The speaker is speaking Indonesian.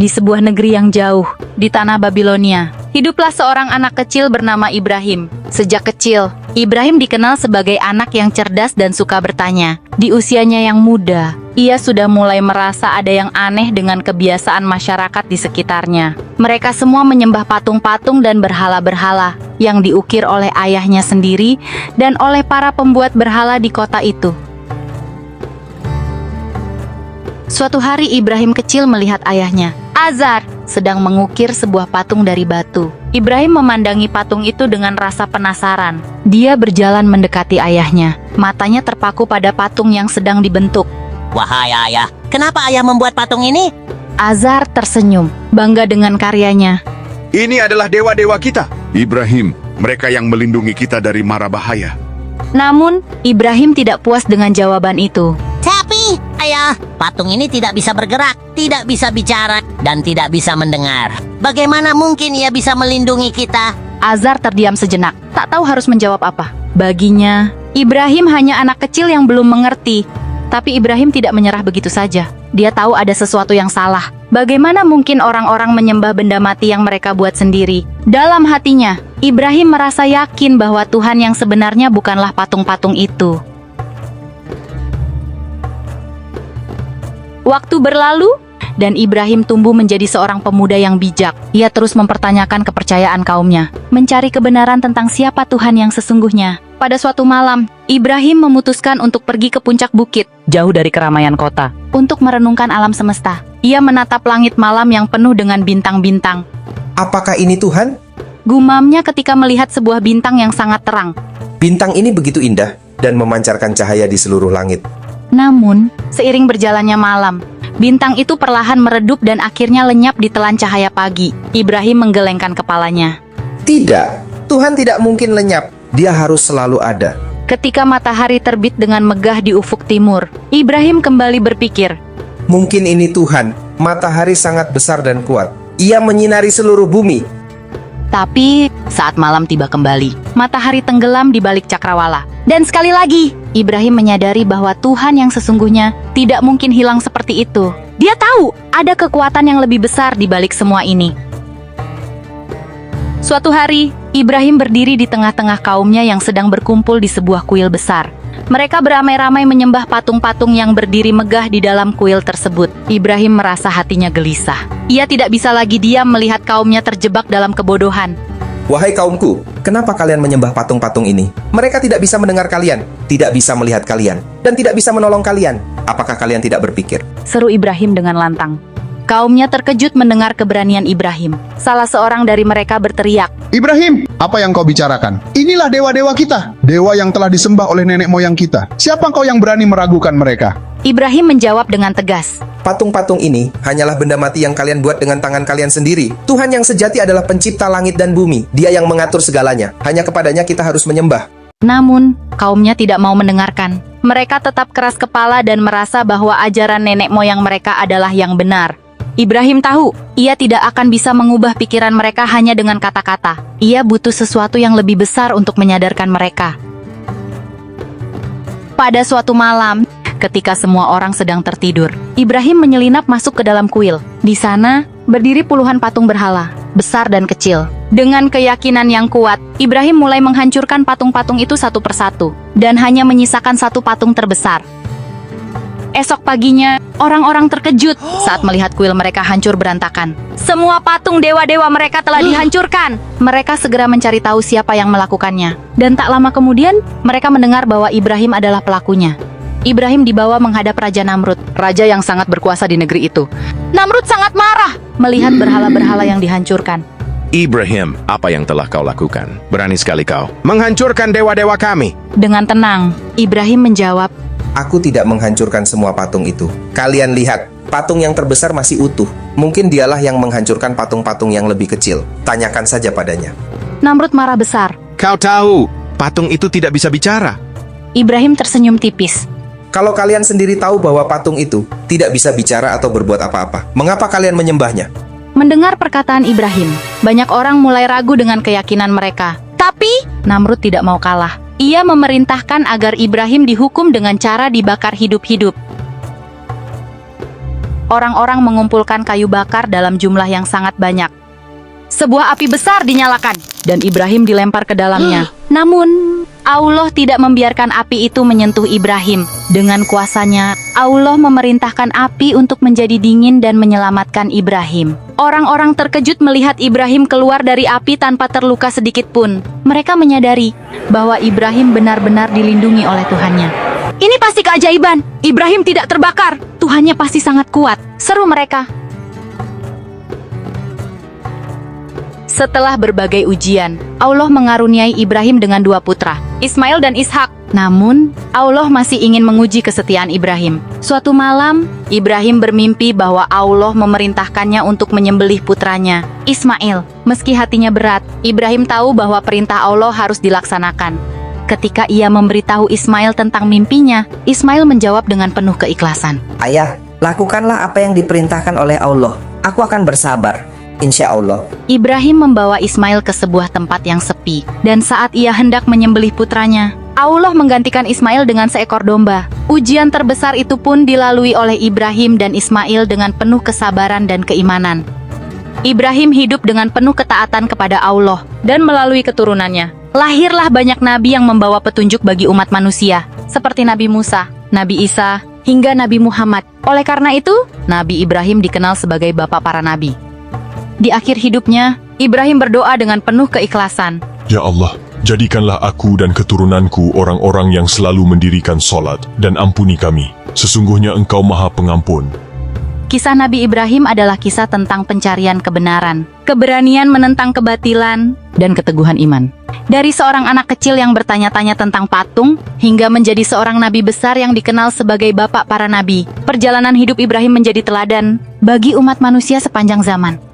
Di sebuah negeri yang jauh, di tanah Babilonia, hiduplah seorang anak kecil bernama Ibrahim. Sejak kecil, Ibrahim dikenal sebagai anak yang cerdas dan suka bertanya. Di usianya yang muda, ia sudah mulai merasa ada yang aneh dengan kebiasaan masyarakat di sekitarnya. Mereka semua menyembah patung-patung dan berhala-berhala yang diukir oleh ayahnya sendiri dan oleh para pembuat berhala di kota itu. Suatu hari Ibrahim kecil melihat ayahnya, Azar, sedang mengukir sebuah patung dari batu. Ibrahim memandangi patung itu dengan rasa penasaran. Dia berjalan mendekati ayahnya. Matanya terpaku pada patung yang sedang dibentuk. Wahai ayah, kenapa ayah membuat patung ini? Azar tersenyum, bangga dengan karyanya. Ini adalah dewa-dewa kita. Ibrahim, mereka yang melindungi kita dari mara bahaya. Namun, Ibrahim tidak puas dengan jawaban itu. Tapi, ayah, patung ini tidak bisa bergerak, tidak bisa bicara, dan tidak bisa mendengar. Bagaimana mungkin ia bisa melindungi kita? Azar terdiam sejenak, tak tahu harus menjawab apa. Baginya, Ibrahim hanya anak kecil yang belum mengerti. Tapi Ibrahim tidak menyerah begitu saja. Dia tahu ada sesuatu yang salah. Bagaimana mungkin orang-orang menyembah benda mati yang mereka buat sendiri? Dalam hatinya, Ibrahim merasa yakin bahwa Tuhan yang sebenarnya bukanlah patung-patung itu. Waktu berlalu, dan Ibrahim tumbuh menjadi seorang pemuda yang bijak. Ia terus mempertanyakan kepercayaan kaumnya, mencari kebenaran tentang siapa Tuhan yang sesungguhnya. Pada suatu malam, Ibrahim memutuskan untuk pergi ke puncak bukit, jauh dari keramaian kota, untuk merenungkan alam semesta. Ia menatap langit malam yang penuh dengan bintang-bintang. Apakah ini Tuhan? Gumamnya ketika melihat sebuah bintang yang sangat terang. Bintang ini begitu indah dan memancarkan cahaya di seluruh langit. Namun, seiring berjalannya malam, bintang itu perlahan meredup dan akhirnya lenyap di telan cahaya pagi. Ibrahim menggelengkan kepalanya. Tidak, Tuhan tidak mungkin lenyap. Dia harus selalu ada. Ketika matahari terbit dengan megah di ufuk timur, Ibrahim kembali berpikir. Mungkin ini Tuhan. Matahari sangat besar dan kuat. Ia menyinari seluruh bumi. Tapi, saat malam tiba kembali, matahari tenggelam di balik cakrawala. Dan sekali lagi, Ibrahim menyadari bahwa Tuhan yang sesungguhnya tidak mungkin hilang seperti itu. Dia tahu ada kekuatan yang lebih besar di balik semua ini. Suatu hari, Ibrahim berdiri di tengah-tengah kaumnya yang sedang berkumpul di sebuah kuil besar. Mereka beramai-ramai menyembah patung-patung yang berdiri megah di dalam kuil tersebut. Ibrahim merasa hatinya gelisah. Ia tidak bisa lagi diam melihat kaumnya terjebak dalam kebodohan. Wahai kaumku, kenapa kalian menyembah patung-patung ini? Mereka tidak bisa mendengar kalian, tidak bisa melihat kalian, dan tidak bisa menolong kalian. Apakah kalian tidak berpikir? Seru Ibrahim dengan lantang. Kaumnya terkejut mendengar keberanian Ibrahim. Salah seorang dari mereka berteriak, Ibrahim, apa yang kau bicarakan? Inilah dewa-dewa kita, dewa yang telah disembah oleh nenek moyang kita. Siapa kau yang berani meragukan mereka? Ibrahim menjawab dengan tegas. Patung-patung ini hanyalah benda mati yang kalian buat dengan tangan kalian sendiri. Tuhan yang sejati adalah pencipta langit dan bumi. Dia yang mengatur segalanya. Hanya kepadanya kita harus menyembah. Namun, kaumnya tidak mau mendengarkan. Mereka tetap keras kepala dan merasa bahwa ajaran nenek moyang mereka adalah yang benar. Ibrahim tahu, ia tidak akan bisa mengubah pikiran mereka hanya dengan kata-kata. Ia butuh sesuatu yang lebih besar untuk menyadarkan mereka. Pada suatu malam, ketika semua orang sedang tertidur, Ibrahim menyelinap masuk ke dalam kuil. Di sana, berdiri puluhan patung berhala, besar dan kecil. Dengan keyakinan yang kuat, Ibrahim mulai menghancurkan patung-patung itu satu persatu, dan hanya menyisakan satu patung terbesar. Esok paginya, orang-orang terkejut saat melihat kuil mereka hancur berantakan. Semua patung dewa-dewa mereka telah dihancurkan. Mereka segera mencari tahu siapa yang melakukannya. Dan tak lama kemudian, mereka mendengar bahwa Ibrahim adalah pelakunya. Ibrahim dibawa menghadap Raja Namrud, raja yang sangat berkuasa di negeri itu. Namrud sangat marah melihat berhala-berhala yang dihancurkan. Ibrahim, apa yang telah kau lakukan? Berani sekali kau menghancurkan dewa-dewa kami. Dengan tenang, Ibrahim menjawab, Aku tidak menghancurkan semua patung itu. Kalian lihat, patung yang terbesar masih utuh. Mungkin dialah yang menghancurkan patung-patung yang lebih kecil. Tanyakan saja padanya. Namrud marah besar. Kau tahu, patung itu tidak bisa bicara. Ibrahim tersenyum tipis. Kalau kalian sendiri tahu bahwa patung itu tidak bisa bicara atau berbuat apa-apa, mengapa kalian menyembahnya? Mendengar perkataan Ibrahim, banyak orang mulai ragu dengan keyakinan mereka. Tapi, Namrud tidak mau kalah. Ia memerintahkan agar Ibrahim dihukum dengan cara dibakar hidup-hidup. orang-orang mengumpulkan kayu bakar dalam jumlah yang sangat banyak. Sebuah api besar dinyalakan, dan Ibrahim dilempar ke dalamnya. Namun, Allah tidak membiarkan api itu menyentuh Ibrahim. Dengan kuasanya, Allah memerintahkan api untuk menjadi dingin dan menyelamatkan Ibrahim. Orang-orang terkejut melihat Ibrahim keluar dari api tanpa terluka sedikit pun. Mereka menyadari bahwa Ibrahim benar-benar dilindungi oleh Tuhannya. Ini pasti keajaiban. Ibrahim tidak terbakar. Tuhannya pasti sangat kuat. Seru mereka. Setelah berbagai ujian, Allah mengaruniai Ibrahim dengan 2 putra, Ismail dan Ishak. Namun, Allah masih ingin menguji kesetiaan Ibrahim. Suatu malam, Ibrahim bermimpi bahwa Allah memerintahkannya untuk menyembelih putranya, Ismail. Meski hatinya berat, Ibrahim tahu bahwa perintah Allah harus dilaksanakan. Ketika ia memberitahu Ismail tentang mimpinya, Ismail menjawab dengan penuh keikhlasan. Ayah, lakukanlah apa yang diperintahkan oleh Allah. Aku akan bersabar. Insya Allah. Ibrahim membawa Ismail ke sebuah tempat yang sepi, dan saat ia hendak menyembelih putranya, Allah menggantikan Ismail dengan seekor domba. Ujian terbesar itu pun dilalui oleh Ibrahim dan Ismail dengan penuh kesabaran dan keimanan. Ibrahim hidup dengan penuh ketaatan kepada Allah, dan melalui keturunannya, lahirlah banyak nabi yang membawa petunjuk bagi umat manusia, seperti Nabi Musa, Nabi Isa, hingga Nabi Muhammad. Oleh karena itu, Nabi Ibrahim dikenal sebagai bapak para nabi. Di akhir hidupnya, Ibrahim berdoa dengan penuh keikhlasan. Ya Allah, jadikanlah aku dan keturunanku orang-orang yang selalu mendirikan sholat, dan ampuni kami. Sesungguhnya Engkau Maha Pengampun. Kisah Nabi Ibrahim adalah kisah tentang pencarian kebenaran, keberanian menentang kebatilan, dan keteguhan iman. Dari seorang anak kecil yang bertanya-tanya tentang patung, hingga menjadi seorang nabi besar yang dikenal sebagai bapak para nabi, perjalanan hidup Ibrahim menjadi teladan bagi umat manusia sepanjang zaman.